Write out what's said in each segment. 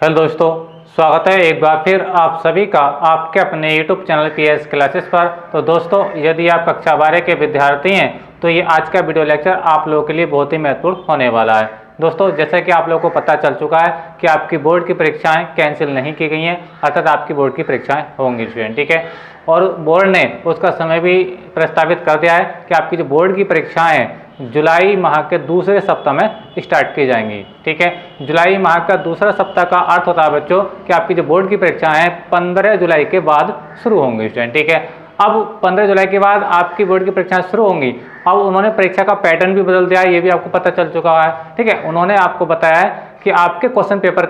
Hello दोस्तों, स्वागत है एक बार फिर आप सभी का आपके अपने YouTube चैनल PS क्लासेस पर। तो दोस्तों, यदि आप कक्षा 12 के विद्यार्थी हैं तो ये आज का वीडियो लेक्चर आप लोगों के लिए बहुत ही महत्वपूर्ण होने वाला है। दोस्तों, जैसे कि आप लोगों को पता चल चुका है कि आपकी बोर्ड की परीक्षाएं कैंसिल नहीं की गई हैं, अर्थात आपकी बोर्ड की परीक्षाएं होंगी स्टूडेंट, ठीक है। और बोर्ड ने उसका समय भी प्रस्तावित कर दिया है कि आपकी जो बोर्ड की परीक्षाएं हैं जुलाई माह के दूसरे सप्ताह में स्टार्ट की जाएंगी, ठीक है। जुलाई माह का दूसरा सप्ताह का अर्थ होता है बच्चों कि आपकी जो बोर्ड की परीक्षाएं हैं 15 जुलाई के बाद शुरू होंगी स्टूडेंट, ठीक है। अब 15 जुलाई के बाद आपकी बोर्ड की परीक्षाएं शुरू होंगी। अब उन्होंने परीक्षा का पैटर्न भी बदल दिया है, ये भी आपको पता चल चुका है, ठीक है। उन्होंने आपको बताया है कि आपके क्वेश्चन पेपर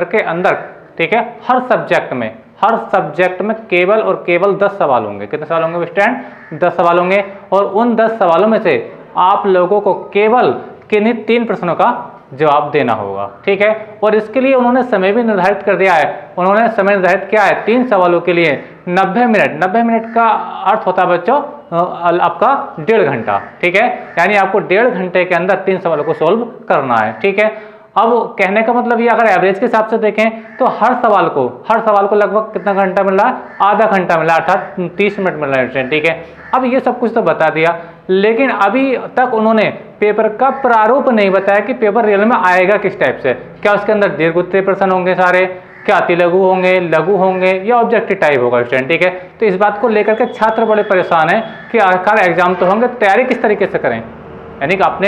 के अंदर ठीक है, हर सब्जेक्ट में केवल और केवल 10 सवाल होंगे। कितने सवाल होंगे स्टूडेंट? 10 सवाल होंगे। और उन 10 सवालों में से आप लोगों को केवल किन्हीं 3 प्रश्नों का जवाब देना होगा, ठीक है। और इसके लिए उन्होंने समय भी निर्धारित कर दिया है। उन्होंने समय निर्धारित किया है 3 सवालों के लिए 90 मिनट। 90 मिनट का अर्थ होता है बच्चों आपका 1.5 घंटा, ठीक है। यानी आपको 1.5 घंटे के अंदर 3 सवालों को सोल्व करना है, ठीक है। अब कहने का मतलब ये, अगर एवरेज के हिसाब से देखें तो हर सवाल को लगभग कितना घंटा मिल रहा है? आधा घंटा मिल रहा है, अर्थात 30 मिनट मिल रहा है, ठीक है। अब ये सब कुछ तो बता दिया, लेकिन अभी तक उन्होंने पेपर का प्रारूप नहीं बताया कि पेपर रियल में आएगा किस टाइप से। क्या उसके अंदर दीर्घ उत्तरीय प्रश्न होंगे सारे, क्या अति लघु होंगे, लघु होंगे, या ऑब्जेक्टिव टाइप होगा स्टूडेंट, ठीक है। तो इस बात को लेकर के छात्र बड़े परेशान हैं कि आखिर एग्जाम तो होंगे, तैयारी किस तरीके से करें, यानी कि अपने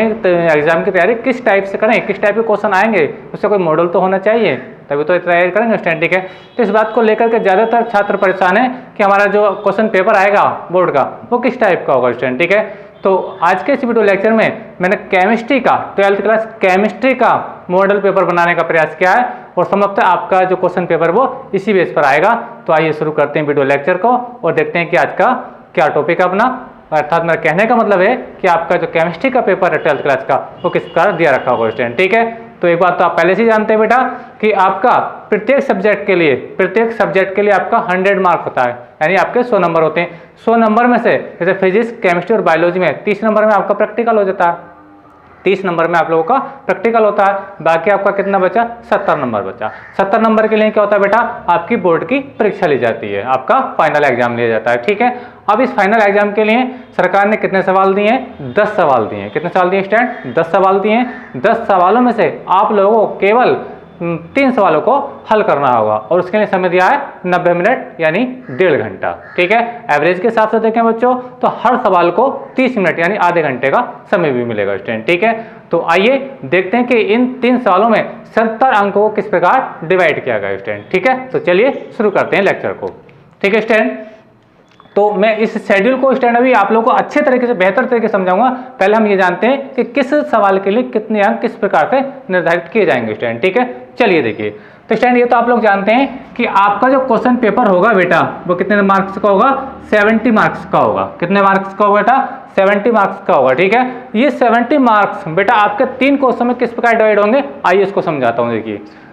एग्जाम की तैयारी किस टाइप से करें, किस टाइप के क्वेश्चन आएंगे, उससे कोई मॉडल तो होना चाहिए, तभी तो तैयारी करेंगे स्टूडेंट, ठीक है। तो इस बात को लेकर के ज़्यादातर छात्र परेशान है कि हमारा जो क्वेश्चन पेपर आएगा बोर्ड का वो किस टाइप का होगा स्टूडेंट, ठीक है। तो आज के इस वीडियो लेक्चर में मैंने केमिस्ट्री का 12th क्लास केमिस्ट्री का मॉडल पेपर बनाने का प्रयास किया है, और संभवतः आपका जो क्वेश्चन पेपर वो इसी बेस पर आएगा। तो आइए शुरू करते हैं वीडियो लेक्चर को और देखते हैं कि आज का क्या टॉपिक है अपना। अर्थात मेरा कहने का मतलब है कि आपका जो केमिस्ट्री का पेपर है 12th क्लास का वो किस प्रकार दिया रखा होगा स्टूडेंट, ठीक है। तो एक बात तो आप पहले से ही जानते हैं बेटा कि आपका प्रत्येक सब्जेक्ट के लिए आपका 100 मार्क होता है, यानी आपके 100 नंबर होते हैं। 100 नंबर में से जैसे फिजिक्स, केमिस्ट्री और बायोलॉजी में 30 नंबर में आपका प्रैक्टिकल हो जाता है, 30 नंबर में आप लोगों का प्रैक्टिकल होता है। बाकी आपका कितना बचा? 70 नंबर बचा। 70 नंबर के लिए क्या होता है बेटा? आपकी बोर्ड की परीक्षा ली जाती है, आपका फाइनल एग्जाम लिया जाता है, ठीक है। अब इस फाइनल एग्जाम के लिए सरकार ने कितने सवाल दिए हैं? 10 सवाल दिए हैं। कितने सवाल दिए स्टूडेंट? 10 सवाल दिए हैं। 10 सवालों में से आप लोगों को केवल 3 सवालों को हल करना होगा, और उसके लिए समय दिया है 90 मिनट यानी 1.5 घंटा, ठीक है। एवरेज के हिसाब से देखें बच्चों तो हर सवाल को 30 मिनट यानी आधे घंटे का समय भी मिलेगा स्टूडेंट, ठीक है। तो आइए देखते हैं कि इन 3 सवालों में 70 अंकों को किस प्रकार डिवाइड किया गया स्टूडेंट, ठीक है। तो चलिए शुरू करते हैं लेक्चर को, ठीक है स्टूडेंट। तो मैं इस शेड्यूल को स्टूडेंट अभी आप लोगों को अच्छे तरीके से, बेहतर तरीके से समझाऊंगा। पहले हम ये जानते हैं कि किस सवाल के लिए कितने अंक किस प्रकार से निर्धारित किए जाएंगे स्टूडेंट, ठीक है। चलिए देखिए, तो स्टूडेंट ये तो आप लोग जानते हैं कि आपका जो क्वेश्चन पेपर होगा बेटा वो कितने मार्क्स का होगा? 70 मार्क्स का होगा। कितने मार्क्स का होगा बेटा? 70 मार्क्स का होगा, ठीक है। ये 70 मार्क्स बेटा आपके 3 क्वेश्चन में किस प्रकार डिवाइड होंगे, आइए इसको समझाता हूँ।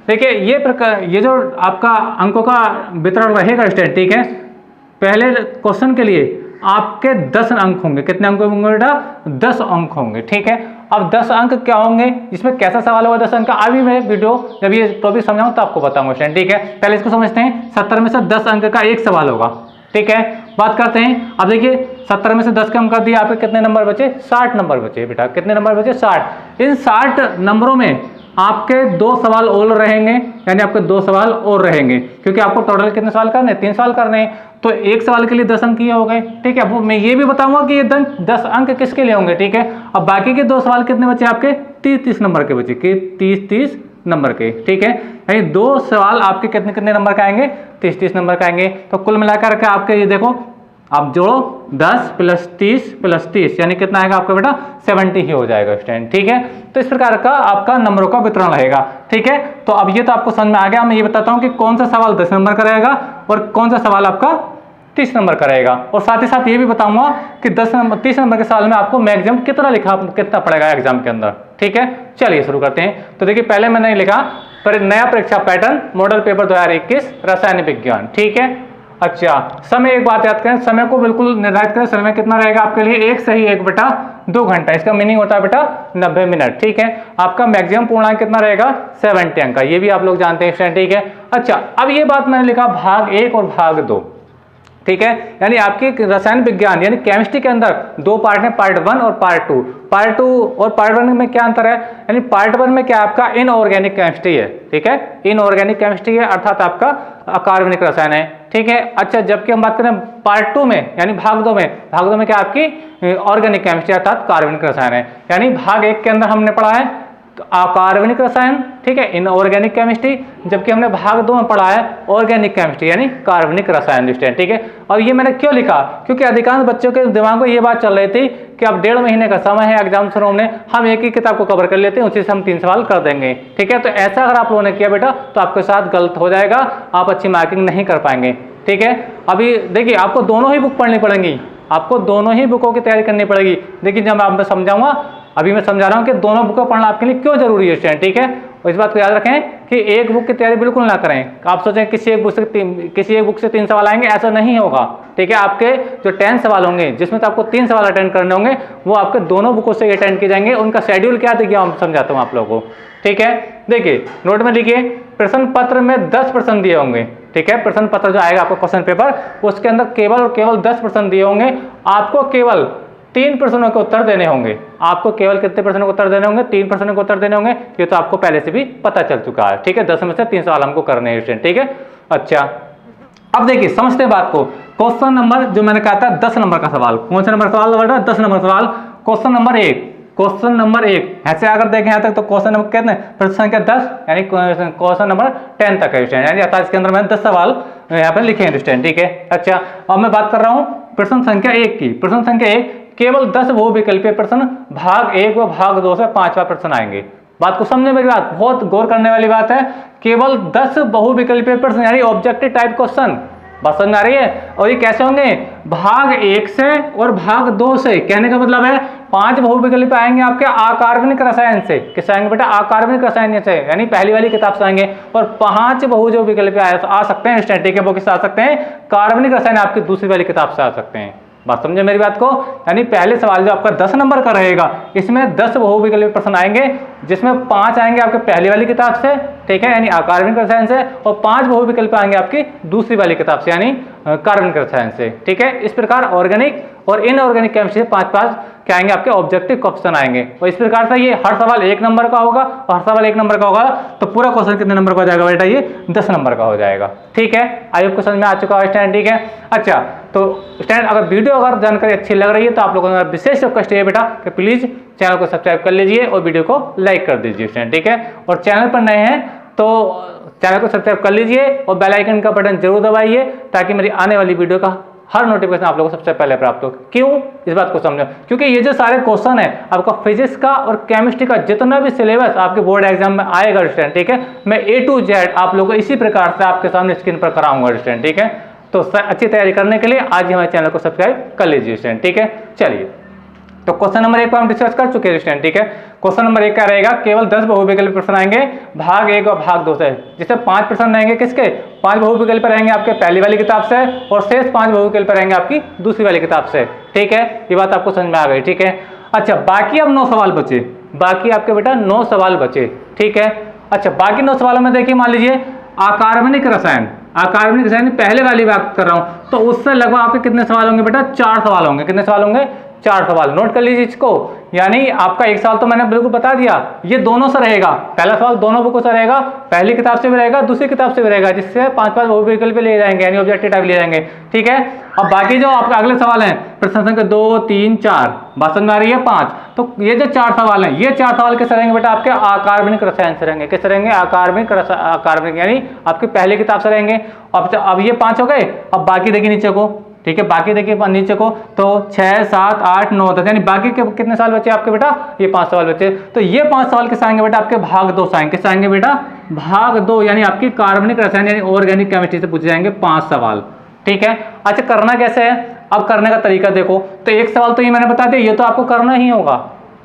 देखिए ये जो आपका अंकों का वितरण रहेगा स्टूडेंट, ठीक है। पहले क्वेश्चन के लिए आपके 10 अंक होंगे। कितने अंक होंगे बेटा? 10 अंक होंगे, ठीक है। अब 10 अंक क्या होंगे, इसमें कैसा सवाल होगा 10 अंक का, अभी मैं वीडियो जब ये टॉपिक समझाऊं तो आपको बताऊंगा स्टूडेंट, ठीक है। पहले इसको समझते हैं। 70 में से 10 अंक का एक सवाल होगा, ठीक है। बात करते हैं। अब देखिए 70 में से 10 कम कर दिया, आपके कितने नंबर बचे? 60 नंबर बचे बेटा। कितने नंबर बचे? 60। इन 60 नंबरों में आपके 2 सवाल और रहेंगे, यानी आपके 2 सवाल और रहेंगे, क्योंकि आपको टोटल कितने सवाल करने? 3 सवाल करने हैं। तो एक सवाल के लिए 10 अंक ये हो गए, ठीक है। अब मैं ये भी बताऊंगा कि ये 10 अंक किसके लिए होंगे, ठीक है। अब बाकी के 2 सवाल कितने बचे आपके? 30 नंबर के बचे, कि 30 नंबर के, ठीक है। यानी 2 सवाल आपके कितने नंबर का आएंगे? 30 नंबर का आएंगे। तो कुल मिलाकर के आपके ये देखो, आप जोड़ो 10 + 30 + 30 यानी कितना आएगा आपका बेटा? 70 ही हो जाएगा स्टूडेंट, ठीक है। तो इस प्रकार का आपका नंबरों का वितरण रहेगा, ठीक है। तो अब ये तो आपको समझ में आ गया। मैं ये बताता हूँ कि कौन सा सवाल 10 नंबर का रहेगा और कौन सा सवाल आपका 30 नंबर का रहेगा, और साथ ही साथ ये भी बताऊंगा कि 30 नंबर के सवाल में आपको मैक्सिमम कितना पड़ेगा एग्जाम के अंदर, ठीक है। चलिए शुरू करते हैं। तो देखिए पहले मैंने लिखा नया परीक्षा पैटर्न मॉडल पेपर 2021 रसायन विज्ञान, ठीक है। अच्छा, समय एक बात याद करें, समय को बिल्कुल निर्धारित करें। समय कितना रहेगा आपके लिए, 1 सही 1/2 घंटा। इसका मीनिंग होता है बेटा 90 मिनट। ठीक है, आपका मैक्सिमम पूर्णांक कितना रहेगा, 70 अंक का, ये भी आप लोग जानते हैं स्टूडेंट। ठीक है, अच्छा अब ये बात मैंने लिखा भाग 1 और भाग 2। ठीक है, यानी आपकी रसायन विज्ञान यानी केमिस्ट्री के अंदर 2 पार्ट हैं, पार्ट 1 और पार्ट 2। पार्ट 2 और पार्ट 1 में क्या अंतर है, यानी पार्ट 1 में क्या आपका इनऑर्गेनिक केमिस्ट्री है। ठीक है, इनऑर्गेनिक केमिस्ट्री है अर्थात आपका अकार्बनिक रसायन है। ठीक है, अच्छा जबकि हम बात करें पार्ट 2 में यानी भाग 2 में क्या आपकी ऑर्गेनिक केमिस्ट्री अर्थात कार्बनिक रसायन है। यानी भाग 1 के अंदर हमने पढ़ा है अकार्बनिक रसायन, ठीक है, इनऑर्गेनिक केमिस्ट्री, जबकि हमने भाग 2 में पढ़ा है ऑर्गेनिक केमिस्ट्री यानी कार्बनिक रसायन। ठीक है, और ये मैंने क्यों लिखा, क्योंकि अधिकांश बच्चों के दिमाग में ये बात चल रही थी कि अब 1.5 महीने का समय है एग्जाम शुरू होने, हम एक ही किताब को कवर कर लेते हैं, उसी से हम 3 सवाल कर देंगे। ठीक है, तो ऐसा अगर आप लोगों ने किया बेटा तो आपके साथ गलत हो जाएगा, आप अच्छी मार्किंग नहीं कर पाएंगे। ठीक है, अभी देखिए आपको दोनों ही बुक पढ़नी पड़ेंगी, आपको दोनों ही बुकों की तैयारी करनी पड़ेगी। देखिए जब मैं आपको समझाऊंगा, अभी मैं समझा रहा हूं कि दोनों बुक पढ़ना आपके लिए क्यों जरूरी है स्टूडेंट। ठीक है, और इस बात को याद रखें कि एक बुक की तैयारी बिल्कुल ना करें। आप सोचें किसी एक बुक से 3 सवाल आएंगे, ऐसा नहीं होगा। ठीक है, आपके जो 10 सवाल होंगे जिसमें तो आपको 3 सवाल अटेंड करने होंगे, वो आपके दोनों बुकों से अटेंड किए जाएंगे। उनका शेड्यूल क्या देखिए हम समझाता हूँ आप लोगों को। ठीक है, देखिए नोट में लिखिए, प्रश्न पत्र में 10 प्रश्न दिए होंगे। ठीक है, प्रश्न पत्र जो आएगा आपको क्वेश्चन पेपर, उसके अंदर केवल और केवल 10 प्रश्न दिए होंगे। आपको केवल 3 प्रश्नों के उत्तर देने होंगे। आपको केवल कितने प्रश्नों के उत्तर देने होंगे, 3 प्रश्नों के उत्तर देने होंगे। ये तो आपको पहले से भी पता चल चुका है। ठीक है, 10 में से 3 सवाल हमको करने हैं स्टूडेंट। ठीक है, अच्छा अब देखिए समझते हैं बात को। क्वेश्चन नंबर जो मैंने कहा था 10 नंबर का सवाल, कौन सा नंबर सवाल बोल रहा है, 10 नंबर सवाल। क्वेश्चन नंबर 1, क्वेश्चन नंबर 1 ऐसे अगर देखें यहाँ तक तो क्वेश्चन नंबर कितने, प्रश्न संख्या 10 यानी क्वेश्चन नंबर 10 तक है स्टूडेंट, यानी अर्थात इसके अंदर मैंने 10 सवाल यहाँ पर लिखे हैं स्टूडेंट। ठीक है, अच्छा अब मैं बात कर रहा हूँ प्रश्न संख्या 1 की। प्रश्न संख्या 1 केवल 10 बहुविकल्पीय प्रश्न भाग 1 व भाग 2 से 5वां प्रश्न आएंगे। बात को समझे मेरी बात, बहुत गौर करने वाली बात है। केवल 10 बहुविकल्पीय प्रश्न यानी ऑब्जेक्टिव टाइप क्वेश्चन, बात समझ आ रही है। और ये कैसे होंगे, भाग 1 से और भाग 2 से। कहने का मतलब है 5 बहुविकल्प आएंगे आपके अकार्बनिक रसायन से। किस आएंगे बेटा, अकार्बनिक रसायन से, यानी पहली वाली किताब से आएंगे। और 5 बहु जो विकल्प आ सकते हैं स्टूडेंट, ठीक है, वो किससे आ सकते हैं, कार्बनिक रसायन आपकी दूसरी वाली किताब से आ सकते हैं। बात समझे मेरी बात को, यानी पहले सवाल जो आपका 10 नंबर का रहेगा, इसमें 10 बहुविकल्पीय प्रश्न आएंगे, जिसमें 5 आएंगे आपके पहली वाली किताब से, ठीक है, यानी अकार्बनिक रसायन से, और 5 बहुविकल्प आएंगे आपकी दूसरी वाली किताब से यानी कार्बनिक रसायन से। ठीक है, इस प्रकार ऑर्गेनिक और इनऑर्गेनिक केमिस्ट्री से 5 क्या आएंगे आपके ऑब्जेक्टिव क्वेश्चन आएंगे। और इस प्रकार से ये हर सवाल 1 नंबर का होगा, और हर सवाल 1 नंबर का होगा तो पूरा क्वेश्चन कितने नंबर का हो जाएगा बेटा, ये 10 नंबर का हो जाएगा। ठीक है, आई होप समझ में आ चुका है स्टूडेंट। ठीक है, अच्छा तो स्टूडेंट अगर वीडियो अगर जानकारी अच्छी लग रही है तो आप लोगों का विशेष रिक्वेस्ट है बेटा कि प्लीज चैनल को सब्सक्राइब कर लीजिए और वीडियो को लाइक कर दीजिए स्टूडेंट। ठीक है, और चैनल पर नए हैं तो चैनल को सब्सक्राइब कर लीजिए और बेल आइकन का बटन जरूर दबाइए, ताकि मेरी आने वाली वीडियो का हर नोटिफिकेशन आप लोगों को सबसे पहले प्राप्त हो। क्यों, इस बात को समझो, क्योंकि ये जो सारे क्वेश्चन है आपका फिजिक्स का और केमिस्ट्री का जितना भी सिलेबस आपके बोर्ड एग्जाम में आएगा स्टूडेंट, ठीक है, मैं A to Z आप लोगों को इसी प्रकार से आपके सामने स्क्रीन पर कराऊंगा स्टूडेंट। ठीक है, तो अच्छी तैयारी करने के लिए आज ही हमारे चैनल को सब्सक्राइब कर लीजिए स्टूडेंट। ठीक है, चलिए तो क्वेश्चन नंबर 1 को हम डिस्कस कर चुके हैं स्टूडेंट। ठीक है, क्वेश्चन नंबर 1 का रहेगा, केवल 10 बहुविकल्प प्रश्न आएंगे भाग 1 और भाग 2 से, जिससे 5 प्रश्न रहेंगे किसके, 5 बहुविकल्प रहेंगे आपके पहली वाली किताब से, और शेष 5 बहुविकल्प रहेंगे आपकी दूसरी वाली किताब से। ठीक है, ये बात आपको समझ में आ गई। ठीक है, अच्छा बाकी अब 9 सवाल बचे, बाकी आपके बेटा 9 सवाल बचे। ठीक है, अच्छा बाकी 9 सवालों में देखिए, मान लीजिए अकार्बनिक रसायन, अकार्बनिक रसायन पहले वाली बात कर रहा हूं, तो उससे लगभग आपके कितने सवाल होंगे बेटा, 4 सवाल होंगे। कितने सवाल होंगे, 4 सवाल। नोट कर लीजिए इसको, यानी आपका 1 सवाल तो मैंने बिल्कुल बता दिया, ये दोनों से रहेगा। पहला सवाल दोनों बुकों से रहेगा, पहली किताब से भी रहेगा, दूसरी किताब से भी रहेगा, जिससे 5-5 बहुविकल्प लिए जाएंगे यानी ऑब्जेक्टिव टाइप लिए जाएंगे। ठीक है, अब बाकी जो आपके अगले सवाल हैं प्रश्न संख्या 2, 3, 4, बात समझ में आ रही है, 5, तो ये जो 4 सवाल हैं, ये 4 सवाल किस रहेंगे बेटा, आपके अकार्बनिक रसायन से रहेंगे। किस रहेंगे, अकार्बनिक यानी आपकी पहली किताब से रहेंगे। अब ये 5 हो गए, अब बाकी देखिए नीचे को, ठीक है, बाकी देखिए नीचे को, तो 6, 7, 8, 9, 10, यानी बाकी के कितने सवाल बचे आपके बेटा, ये 5 सवाल बचे। तो ये 5 सवाल किस आएंगे बेटा, आपके भाग 2 से आएंगे। किस आएंगे बेटा, भाग 2, यानी आपकी कार्बनिक रसायन यानी ऑर्गेनिक केमिस्ट्री से पूछे जाएंगे 5 सवाल। ठीक है, अच्छा करना कैसे है, अब करने का तरीका देखो, तो 1 सवाल तो ये मैंने बता दिया, ये तो आपको करना ही होगा।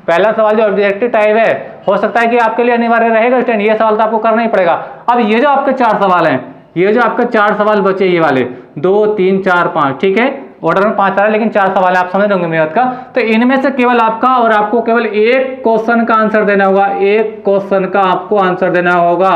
पहला सवाल जो ऑब्जेक्टिव टाइप है, हो सकता है कि आपके लिए अनिवार्य रहेगा स्टूडेंट, ये सवाल तो आपको करना ही पड़ेगा। अब ये जो आपके 4 सवाल हैं, ये जो आपका 4 सवाल बचे ये वाले 2 3 4 5, ठीक है, ऑर्डर में 5 आ रहा है लेकिन 4 सवाल है, आप समझ रहे होंगे मेरी बात का। तो इनमें से केवल आपका और आपको केवल एक क्वेश्चन का आंसर देना होगा, एक क्वेश्चन का आपको आंसर देना होगा।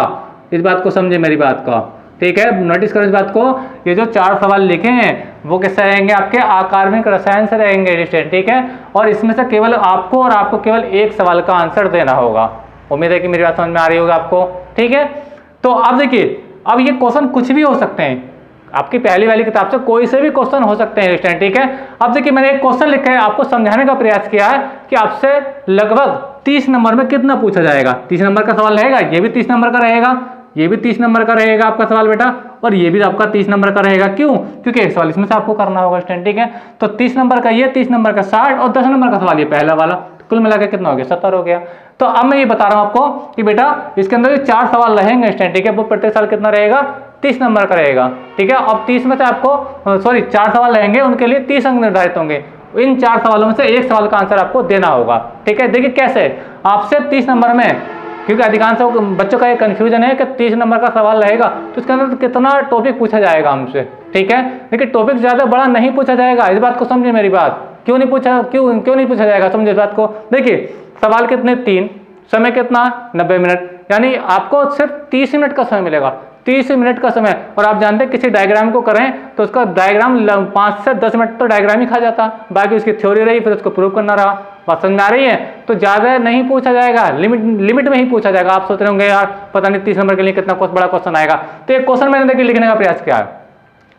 इस बात को समझे मेरी बात का, ठीक है, नोटिस करो इस बात को। ये जो 4 सवाल लिखे हैं वो किससे रहेंगे, आपके अकार्बनिक रसायन से रहेंगे स्टूडेंट, ठीक है, और इसमें से केवल आपको और आपको केवल एक सवाल का आंसर देना होगा। उम्मीद है कि मेरी बात समझ में आ रही होगी आपको, ठीक है। तो अब देखिए, अब ये क्वेश्चन कुछ भी हो सकते हैं, आपकी पहली वाली किताब से कोई से भी क्वेश्चन हो सकते हैं स्टूडेंट, ठीक है। अब देखिए मैंने एक क्वेश्चन लिखा है, आपको समझाने का प्रयास किया है कि आपसे लगभग 30 नंबर में कितना पूछा जाएगा। 30 नंबर का सवाल रहेगा, ये भी 30 नंबर का रहेगा, ये भी 30 नंबर का रहेगा आपका सवाल बेटा, और ये भी आपका 30 नंबर का रहेगा। क्यों? क्योंकि एक सवाल इसमें से आपको करना होगा स्टूडेंट, ठीक है। तो 30 नंबर का ये, 30 नंबर का 60 और 10 नंबर का सवाल ये पहला वाला, कुल मिलाकर कितना हो गया, 70 हो गया। तो अब मैं ये बता रहा हूं आपको कि बेटा इसके अंदर 4 सवाल रहेंगे स्टूडेंट, ठीक है, वो प्रत्येक साल कितना रहेगा, 30 नंबर का रहेगा, ठीक है। अब 30 में से आपको 4 सवाल रहेंगे, उनके लिए 30 अंक निर्धारित होंगे। इन 4 सवालों में से एक सवाल का आंसर आपको देना होगा, ठीक है। देखिए कैसे, आपसे 30 नंबर में, क्योंकि अधिकांश बच्चों का ये कंफ्यूजन है कि 30 नंबर का सवाल रहेगा तो इसके अंदर कितना टॉपिक पूछा जाएगा हमसे, ठीक है। देखिए टॉपिक ज्यादा बड़ा नहीं पूछा जाएगा, इस बात को समझिए मेरी बात। क्यों नहीं पूछा जाएगा, समझिए इस बात को। देखिए सवाल कितने, 3, समय कितना, 90 मिनट, यानी आपको सिर्फ 30 मिनट का समय मिलेगा, 30 मिनट का समय। और आप जानते हैं किसी डायग्राम को करें तो उसका डायग्राम 5 से 10 मिनट तो डायग्राम ही खा जाता, बाकी उसकी थ्योरी रही, फिर उसको प्रूव करना रहा। बात समझ में आ रही है? तो ज्यादा नहीं पूछा जाएगा, लिमिट में ही पूछा जाएगा। आप सोच रहे होंगे यार पता नहीं 30 नंबर के लिए कितना बड़ा क्वेश्चन आएगा। तो एक क्वेश्चन मैंने देखिए लिखने का प्रयास किया है,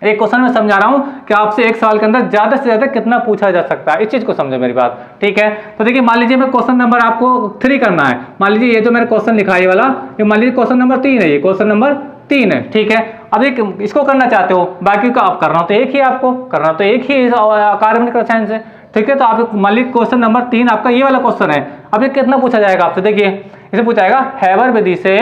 एक क्वेश्चन में समझा रहा हूं कि आपसे एक सवाल के अंदर ज्यादा से ज्यादा कितना पूछा जा सकता है, इस चीज को समझे मेरी बात, ठीक है। तो देखिए मान लीजिए मैं क्वेश्चन नंबर आपको 3 करना है, मान लीजिए ये जो मैंने क्वेश्चन लिखा है ये वाला, ये मान लीजिए क्वेश्चन नंबर 3 है, ये क्वेश्चन नंबर 3 है, ठीक है। अब एक इसको करना चाहते हो, बाकी का आप करना तो एक ही, आपको करना तो एक ही कार्बनिक रसायन से, ठीक है। तो आप मान लीजिए क्वेश्चन नंबर 3 आपका ये वाला क्वेश्चन है। अब ये कितना पूछा जाएगा आपसे, देखिए इसे पूछा जाएगा हैबर विधि से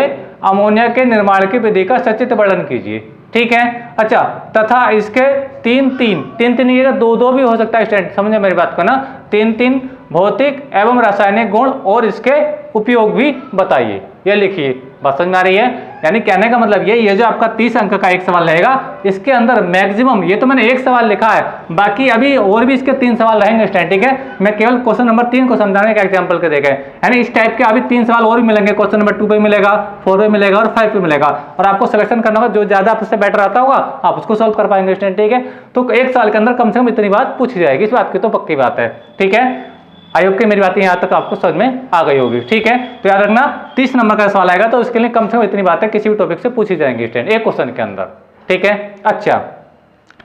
अमोनिया के निर्माण की विधि का सचित्र वर्णन कीजिए, ठीक है। अच्छा, तथा इसके 3 ये 2 भी हो सकता है स्टूडेंट, समझे मेरी बात को ना। 3 भौतिक एवं रासायनिक गुण और इसके उपयोग भी बताइए, ये लिखिए। बात समझ में आ रही है? यानी कहने का मतलब ये जो आपका 30 अंक का एक सवाल रहेगा, इसके अंदर मैक्सिमम, ये तो मैंने एक सवाल लिखा है, बाकी अभी और भी इसके 3 सवाल रहेंगे स्टूडेंट, ठीक है। मैं केवल क्वेश्चन नंबर 3 को समझाने का एग्जांपल के देखे, यानी इस टाइप के अभी 3 सवाल और भी मिलेंगे। क्वेश्चन नंबर 2 पे मिलेगा, 4 पे मिलेगा और 5 पे मिलेगा, और आपको सिलेक्शन करना होगा, जो ज्यादा आपसे बेटर आता होगा आप उसको सॉल्व कर पाएंगे स्टूडेंट, ठीक है। तो एक साल के अंदर कम से कम इतनी बात पूछी जाएगी, इस बात की तो पक्की बात है, ठीक है। आई होप कि मेरी बातें यहाँ तक आपको समझ में आ गई होगी, ठीक है। तो याद रखना 30 नंबर का सवाल आएगा तो उसके लिए कम से कम इतनी बातें किसी भी टॉपिक से पूछी जाएंगी स्टूडेंट, एक क्वेश्चन के अंदर, ठीक है। अच्छा,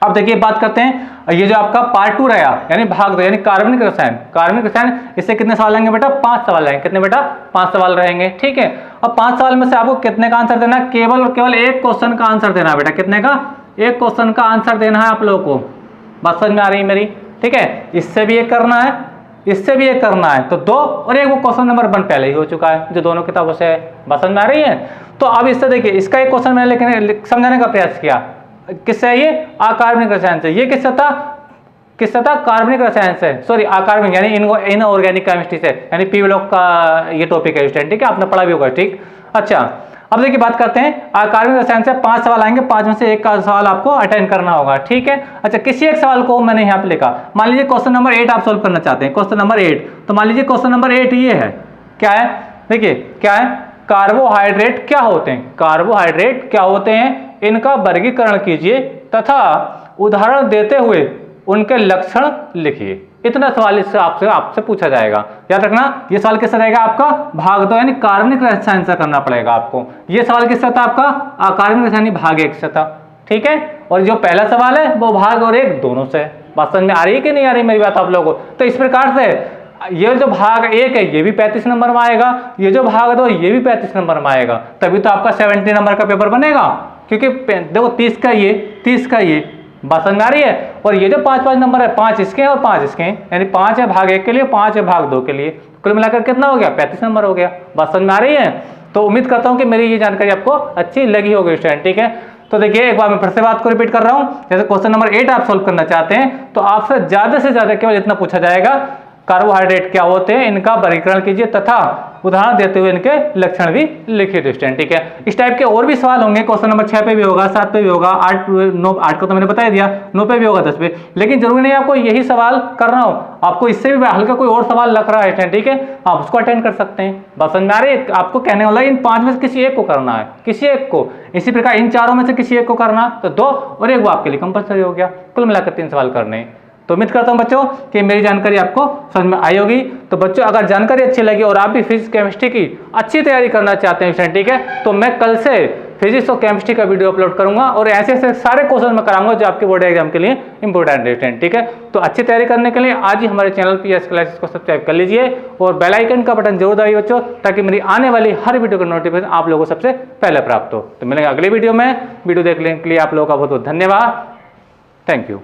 अब देखिए बात करते हैं, ये जो आपका पार्ट 2 रहा, यानी भाग 2, यानी कार्बनिक रसायन, इससे कितने सवाल आएंगे बेटा, 5 सवाल आएंगे। कितने बेटा, 5 सवाल रहेंगे, ठीक है। अब 5 सवाल में से आपको कितने का आंसर देना है, केवल और केवल एक क्वेश्चन का आंसर देना है बेटा। कितने का, एक क्वेश्चन का आंसर देना है आप लोगों को। बात समझ में आ रही है मेरी, ठीक है। इससे भी एक करना है, इससे भी एक करना है, तो 2 और एक वो क्वेश्चन नंबर 1 पहले ही हो चुका है जो दोनों किताबों से है। बात समझ में आ रही है? तो अब इससे देखिए, इसका एक क्वेश्चन मैंने समझाने का प्रयास किया, किससे, ये अकार्बनिक रसायन से। ये किससे था, कार्बनिक रसायन से, सॉरी अकार्बनिक यानी इनऑर्गेनिक केमिस्ट्री से, यानी पी ब्लॉक का ये टॉपिक है स्टूडेंट, ठीक है, आपने पढ़ा भी होगा, ठीक। अच्छा, अब देखिए बात करते हैं, कार्बनिक रसायन से 5 सवाल आएंगे, 5 में से एक का सवाल आपको अटेंड करना होगा, ठीक है। अच्छा, किसी एक सवाल को मैंने यहाँ पे लिखा, मान लीजिए क्वेश्चन नंबर 8 आप सॉल्व करना चाहते हैं, क्वेश्चन नंबर 8। तो मान लीजिए क्वेश्चन नंबर 8 ये है, क्या है, देखिए क्या है, कार्बोहाइड्रेट क्या होते हैं, कार्बोहाइड्रेट क्या होते हैं, इनका वर्गीकरण कीजिए तथा उदाहरण देते हुए उनके लक्षण लिखिए। इतना सवाल इससे आपसे पूछा जाएगा। याद रखना, ये सवाल किससे रहेगा, आपका भाग 2 यानी कार्बनिक रसायन से करना पड़ेगा आपको। ये सवाल किससे था, आपका अकार्बनिक रसायन भाग 1 से था, ठीक है। और जो पहला सवाल है वो भाग और 1 दोनों से। बात समझ में आ रही है कि नहीं आ रही मेरी बात आप लोगों को? तो इस प्रकार से ये जो भाग 1 है ये भी 35 नंबर में आएगा, ये जो भाग 2 ये भी 35 नंबर में आएगा, तभी तो आपका 70 नंबर का पेपर बनेगा। क्योंकि देखो 30 का ये, 30 का ये, बात समझ में आ रही है। और ये जो 5 नंबर है, 5 इसके हैं और 5 इसके हैं, यानी 5 है भाग 1 के लिए, 5 है भाग 2 के लिए, कुल मिलाकर कितना हो गया, 35 नंबर हो गया। बात समझ में आ रही है? तो उम्मीद करता हूं कि मेरी ये जानकारी आपको अच्छी लगी होगी स्टूडेंट, ठीक है। तो देखिए एक बार मैं फिर से बात को रिपीट कर रहा हूं, जैसे क्वेश्चन नंबर 8 आप सोल्व करना चाहते हैं तो आपसे ज्यादा से ज्यादा केवल इतना पूछा जाएगा, कार्बोहाइड्रेट क्या होते हैं, इनका वर्गीकरण कीजिए तथा उदाहरण देते हुए इनके लक्षण भी लिखिए तो स्टूडेंट, ठीक है। इस टाइप के और भी सवाल होंगे, क्वेश्चन नंबर 6 पे भी होगा, 7 पे भी होगा, 8 9 8 को तो मैंने बता ही दिया, 9 पे भी होगा, 10 पे। लेकिन जरूरी नहीं आपको यही सवाल करना हो, आपको इससे भी हल्का कोई और सवाल लग रहा है, ठीक है, आप उसको अटेंड कर सकते हैं। बस समझ में आ रही है? आपको कहने वाला इन 5 में से किसी एक को करना है, किसी एक को। इसी प्रकार इन चारों में से किसी एक को करना, तो 2 और 1 वो आपके लिए कंपलसरी हो गया। कुल मिलाकर 3 सवाल करने हैं। तो उम्मीद करता हूं बच्चों कि मेरी जानकारी आपको समझ में आई होगी। तो बच्चों अगर जानकारी अच्छी लगी और आप भी फिजिक्स केमिस्ट्री की अच्छी तैयारी करना चाहते हैं, ठीक है, तो मैं कल से फिजिक्स और केमिस्ट्री का वीडियो अपलोड करूंगा और ऐसे ऐसे सारे क्वेश्चन मैं कराऊंगा जो आपके बोर्ड एग्जाम के लिए इंपॉर्टेंट है, ठीक है। तो अच्छी तैयारी करने के लिए आज ही हमारे चैनल पीएस क्लासेस को सब्सक्राइब कर लीजिए और बेल आइकन का बटन जरूर दबाइए बच्चों, ताकि मेरी आने वाली हर वीडियो का नोटिफिकेशन आप लोगों को सबसे पहले प्राप्त हो। तो मिलेंगे अगले वीडियो में। वीडियो देखने के लिए आप लोगों का बहुत बहुत धन्यवाद। Thank you.